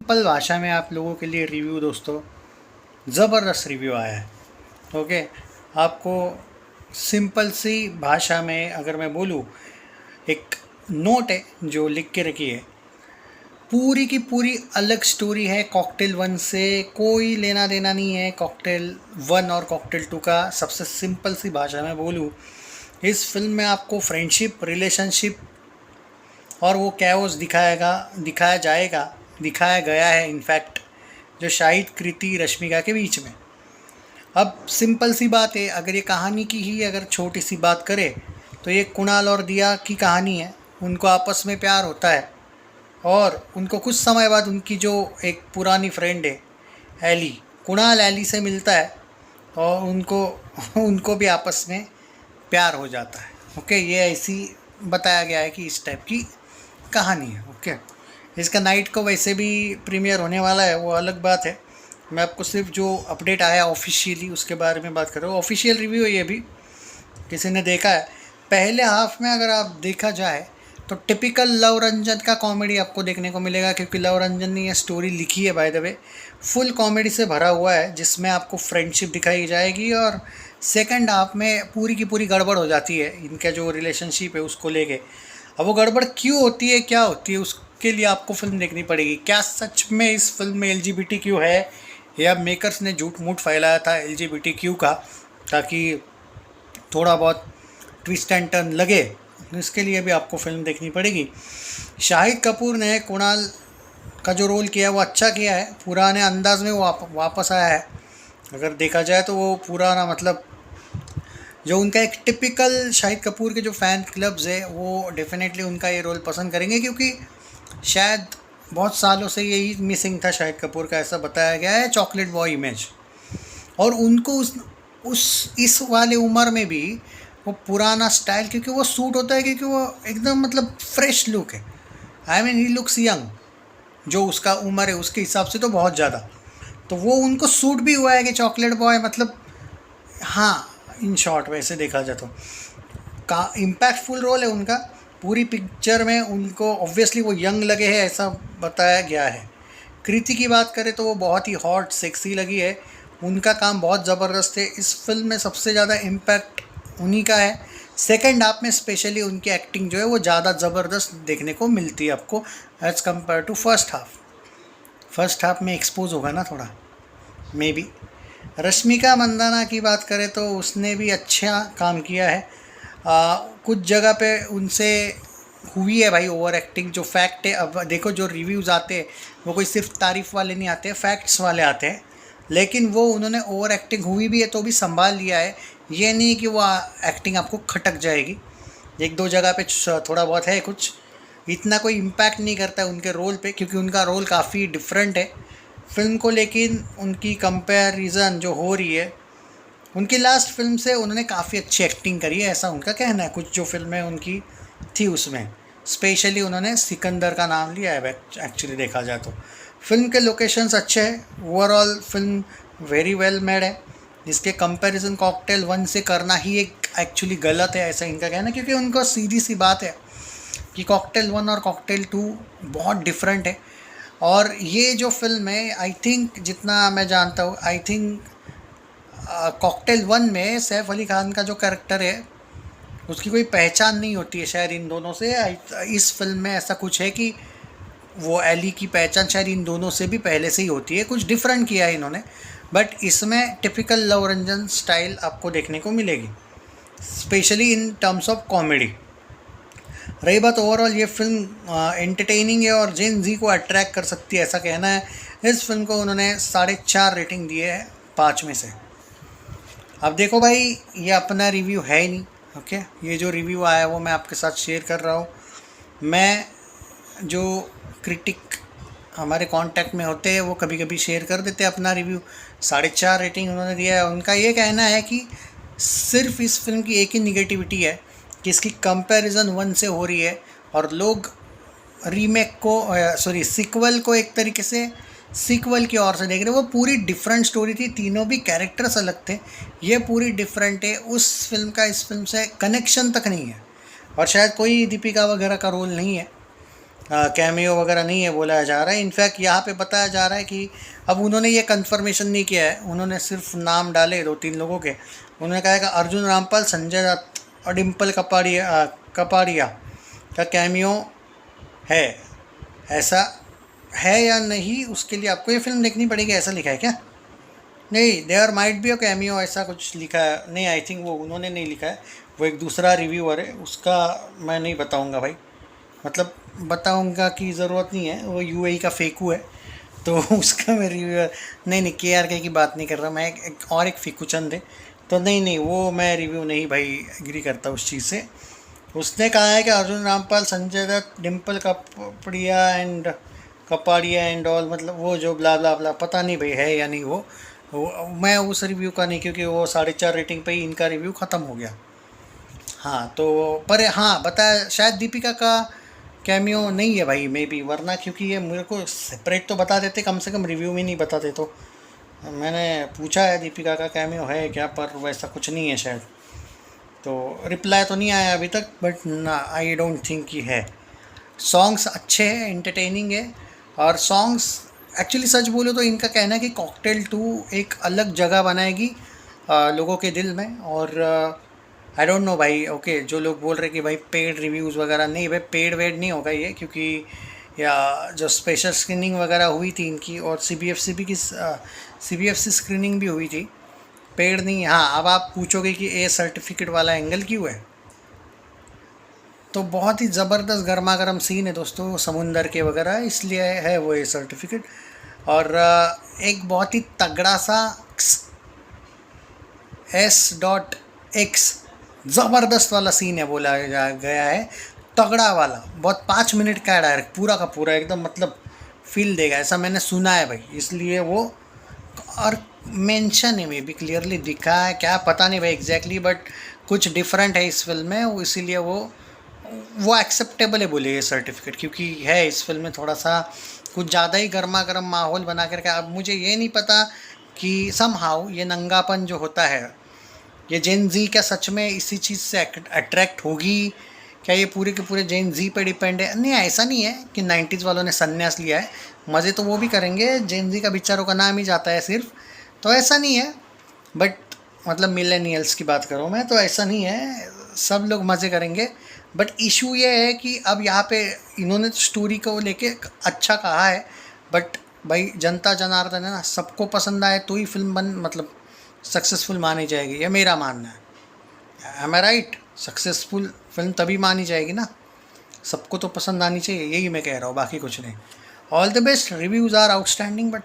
Simple भाषा में आप लोगों के लिए रिव्यू दोस्तों, ज़बरदस्त रिव्यू आया है। ओके, आपको सिंपल सी भाषा में अगर मैं बोलूँ, एक नोट है जो लिख के रखी है, पूरी की पूरी अलग स्टोरी है। कॉकटेल 1 से कोई लेना देना नहीं है। कॉकटेल 1 और कॉकटेल 2 का सबसे सिंपल सी भाषा में बोलूँ, इस फिल्म में आपको फ्रेंडशिप, रिलेशनशिप और वो कैओस दिखाया गया है इनफैक्ट, जो शाहिद, कृति, रश्मिका के बीच में। अब सिंपल सी बात है, अगर ये कहानी की ही अगर छोटी सी बात करें तो ये कुणाल और दिया की कहानी है। उनको आपस में प्यार होता है और उनको कुछ समय बाद उनकी जो एक पुरानी फ्रेंड है एली, कुणाल एली से मिलता है और उनको उनको भी आपस में प्यार हो जाता है। ओके, ये ऐसी बताया गया है कि इस टाइप की कहानी है। ओके, इसका नाइट को वैसे भी प्रीमियर होने वाला है, वो अलग बात है। मैं आपको सिर्फ जो अपडेट आया ऑफिशियली उसके बारे में बात कर रहा हूँ। ऑफिशियल रिव्यू है, ये भी किसी ने देखा है। पहले हाफ में अगर आप देखा जाए तो टिपिकल लव रंजन का कॉमेडी आपको देखने को मिलेगा, क्योंकि लव रंजन ने ये स्टोरी लिखी है by the way. Full comedy से भरा हुआ है, जिसमें आपको फ्रेंडशिप दिखाई जाएगी और सेकंड हाफ में पूरी की पूरी गड़बड़ हो जाती है इनका जो रिलेशनशिप है उसको लेके। अब वो गड़बड़ क्यों होती है, क्या होती है, उसके लिए आपको फिल्म देखनी पड़ेगी। क्या सच में इस फिल्म में LGBTQ है, या मेकर्स ने झूठ मूठ फैलाया था LGBTQ का ताकि थोड़ा बहुत ट्विस्ट एंड टर्न लगे, इसके लिए भी आपको फिल्म देखनी पड़ेगी। शाहिद कपूर ने कुणाल का जो रोल किया है वो अच्छा किया है, पुराने अंदाज में वो वापस आया है। अगर देखा जाए तो वो पुराना मतलब जो उनका एक टिपिकल शाहिद कपूर के जो फ़ैन क्लब्स है वो डेफिनेटली उनका ये रोल पसंद करेंगे, क्योंकि शायद बहुत सालों से यही मिसिंग था शाहिद कपूर का, ऐसा बताया गया है, चॉकलेट बॉय इमेज। और उनको उस इस वाले उम्र में भी वो पुराना स्टाइल, क्योंकि वो सूट होता है, क्योंकि वो एकदम मतलब फ्रेश लुक है। I mean he looks young, जो उसका उम्र है उसके हिसाब से तो बहुत ज़्यादा। तो वो उनको सूट भी हुआ है कि चॉकलेट बॉय मतलब, हाँ इन शॉर्ट वैसे देखा जाए तो का इम्पैक्टफुल रोल है उनका पूरी पिक्चर में। उनको ऑब्वियसली वो यंग लगे हैं ऐसा बताया गया है। कृति की बात करें तो वो बहुत ही हॉट सेक्सी लगी है, उनका काम बहुत ज़बरदस्त है। इस फिल्म में सबसे ज़्यादा इम्पैक्ट उन्हीं का है। सेकंड हाफ में स्पेशली उनकी एक्टिंग जो है वो ज़्यादा ज़बरदस्त देखने को मिलती है आपको as compare to first half में एक्सपोज होगा ना थोड़ा मे बी। रश्मिका मंदाना की बात करें तो उसने भी अच्छा काम किया है। कुछ जगह पे उनसे हुई है भाई ओवर एक्टिंग, जो फैक्ट है। अब देखो जो रिव्यूज़ आते हैं वो कोई सिर्फ तारीफ़ वाले नहीं आते, फैक्ट्स वाले आते हैं। लेकिन वो उन्होंने ओवर एक्टिंग हुई भी है तो भी संभाल लिया है। ये नहीं कि वो एक्टिंग आपको खटक जाएगी, एक दो जगह पे थोड़ा बहुत है, कुछ इतना कोई इम्पैक्ट नहीं करता है उनके रोल पे, क्योंकि उनका रोल काफ़ी डिफरेंट है फिल्म को। लेकिन उनकी कंपैरिजन जो हो रही है उनकी लास्ट फिल्म से, उन्होंने काफ़ी अच्छी एक्टिंग करी है ऐसा उनका कहना है। कुछ जो फिल्में उनकी थी उसमें स्पेशली उन्होंने सिकंदर का नाम लिया है एक्चुअली देखा जाए तो। फिल्म के लोकेशंस अच्छे हैं, overall film very well made है। इसके कंपैरिजन कॉकटेल 1 से करना ही एक एक्चुअली गलत है ऐसा इनका कहना है, क्योंकि उनको सीधी सी बात है कि कॉकटेल 1 और कॉकटेल 2 बहुत डिफरेंट है। और ये जो फिल्म है आई थिंक, जितना मैं जानता हूँ, आई थिंक कॉकटेल 1 में सैफ अली खान का जो कैरेक्टर है उसकी कोई पहचान नहीं होती है शायद इन दोनों से। इस फिल्म में ऐसा कुछ है कि वो एली की पहचान शायद इन दोनों से भी पहले से ही होती है। कुछ डिफरेंट किया है इन्होंने, बट इसमें टिपिकल लव रंजन स्टाइल आपको देखने को मिलेगी, specially in terms of comedy. रही बात ओवरऑल, ये फिल्म एंटरटेनिंग है और जेन जी को अट्रैक्ट कर सकती है ऐसा कहना है। इस फिल्म को उन्होंने 4.5 रेटिंग दिए है 5 में से। अब देखो भाई, ये अपना रिव्यू है ही नहीं। ओके, ये जो रिव्यू आया है वो मैं आपके साथ शेयर कर रहा हूँ। मैं जो क्रिटिक हमारे कांटेक्ट में होते हैं वो कभी कभी शेयर कर देते हैं अपना रिव्यू। 4.5 रेटिंग उन्होंने दिया है। उनका ये कहना है कि सिर्फ इस फिल्म की एक ही निगेटिविटी है कि इसकी कंपैरिजन 1 से हो रही है और लोग रीमेक को सीक्वल को एक तरीके से सीक्वल की ओर से देख रहे हैं। वो पूरी डिफरेंट स्टोरी थी, तीनों भी कैरेक्टर्स अलग थे, ये पूरी डिफरेंट है। उस फिल्म का इस फिल्म से कनेक्शन तक नहीं है और शायद कोई दीपिका वगैरह का रोल नहीं है। कैमियो वगैरह नहीं है बोला जा रहा है। इनफैक्ट यहाँ पे बताया जा रहा है कि अब उन्होंने ये कंफर्मेशन नहीं किया है, उन्होंने सिर्फ नाम डाले 2-3 लोगों के। उन्होंने कहा है कि अर्जुन रामपाल, संजय दत्त और डिम्पल कपाड़िया का कैमियो है। ऐसा है या नहीं उसके लिए आपको ये फिल्म देखनी पड़ेगी, ऐसा लिखा है क्या? नहीं, there might be a cameo, ऐसा कुछ लिखा है। नहीं, आई थिंक वो उन्होंने नहीं लिखा है, वो एक दूसरा रिव्यूअर है, उसका मैं नहीं बताऊंगा भाई। मतलब बताऊंगा कि ज़रूरत नहीं है, वो यूएई का फेकू है तो उसका मैं रिव्यूअर नहीं, केआरके की बात नहीं कर रहा मैं, एक फेकू चंद है। तो नहीं, वो मैं रिव्यू नहीं भाई एग्री करता उस चीज़ से। उसने कहा है कि अर्जुन रामपाल, संजय दत्त, डिम्पल कपाड़िया एंड ऑल, मतलब वो जो ब्ला ब्ला ब्ला, पता नहीं भाई है या नहीं वो मैं उस रिव्यू का नहीं, क्योंकि वो 4.5 रेटिंग पे ही इनका रिव्यू ख़त्म हो गया। हाँ तो पर हाँ बताया शायद दीपिका का कैमियो नहीं है भाई, मे बी, वरना क्योंकि ये मेरे को सेपरेट तो बता देते, कम से कम रिव्यू में नहीं बताते। तो मैंने पूछा है दीपिका का कैमियो है क्या, पर वैसा कुछ नहीं है शायद। तो रिप्लाई तो नहीं आया अभी तक, बट ना, आई डोंट थिंक कि है। सॉन्ग्स अच्छे हैं, एंटरटेनिंग है। और सॉन्ग्स एक्चुअली सच बोलो तो इनका कहना है कि कॉकटेल 2 एक अलग जगह बनाएगी लोगों के दिल में। और आई डोंट नो भाई, ओके जो लोग बोल रहे कि भाई पेड रिव्यूज़ वगैरह, नहीं भाई पेड वेड नहीं होगा ये, क्योंकि या जो स्पेशल स्क्रीनिंग वगैरह हुई थी इनकी, और सीबीएफसी स्क्रीनिंग भी हुई थी, पेड नहीं। हाँ, अब आप पूछोगे कि ए सर्टिफिकेट वाला एंगल क्यों है, तो बहुत ही ज़बरदस्त गर्मा गर्म सीन है दोस्तों समुंदर के वगैरह, इसलिए है वो ये सर्टिफिकेट। और एक बहुत ही तगड़ा सा S.X ज़बरदस्त वाला सीन है बोला गया है, तगड़ा वाला, बहुत 5 मिनट का है डायरेक्ट, पूरा का पूरा एकदम, मतलब फील देगा ऐसा मैंने सुना है भाई, इसलिए वो। और मेंशन है, मे बी क्लियरली दिखा है क्या पता नहीं भाई एग्जैक्टली, बट कुछ डिफरेंट है इस फिल्म में, वो इसीलिए वो एक्सेप्टेबल है बोले ये सर्टिफिकेट, क्योंकि है इस फिल्म में थोड़ा सा कुछ ज़्यादा ही गर्मा गर्म माहौल बना करके। अब मुझे ये नहीं पता कि समहाउ ये नंगापन जो होता है, ये जेन जी क्या सच में इसी चीज़ से अट्रैक्ट होगी क्या, ये पूरे के पूरे जेन जी पे डिपेंड है? नहीं, ऐसा नहीं है कि 90s वालों ने संन्यास लिया है, मज़े तो वो भी करेंगे, जेन जी का बिचारों का नाम ही जाता है सिर्फ, तो ऐसा नहीं है। बट मतलब मिलेनियल्स की बात करूँ मैं, तो ऐसा नहीं है, सब लोग मज़े करेंगे। बट इशू ये है कि अब यहाँ पे इन्होंने स्टोरी को लेके अच्छा कहा है, बट भाई जनता जनार्दन है ना, सबको पसंद आए तो ही फिल्म मतलब सक्सेसफुल मानी जाएगी, ये मेरा मानना है। एम आई राइट? सक्सेसफुल फिल्म तभी मानी जाएगी ना, सबको तो पसंद आनी चाहिए, यही मैं कह रहा हूँ, बाकी कुछ नहीं। All the best, reviews are outstanding, but